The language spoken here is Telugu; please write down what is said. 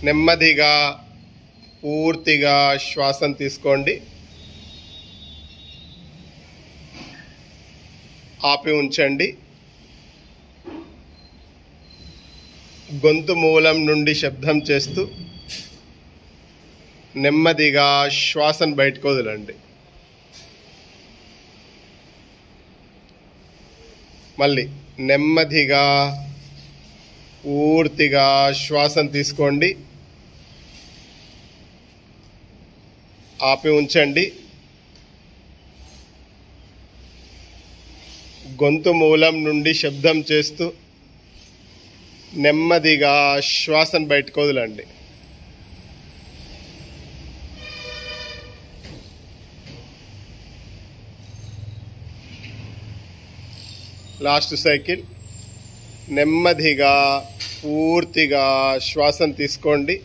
నెమ్మదిగా పూర్తిగా శ్వాసను తీసుకోండి. ఆపి ఉంచండి. గొంతు మూలం నుండి శబ్దం చేస్తూ నెమ్మదిగా శ్వాసను బయటకు వదలండి. మళ్ళీ నెమ్మదిగా పూర్తిగా శ్వాసను తీసుకోండి. ఆపి ఉంచండి. గొంతు మూలం నుండి శబ్దం చేస్తూ నెమ్మదిగా శ్వాసను బయటకు వదలండి. Last cycle. నెమ్మదిగా పూర్తిగా శ్వాసను తీసుకోండి.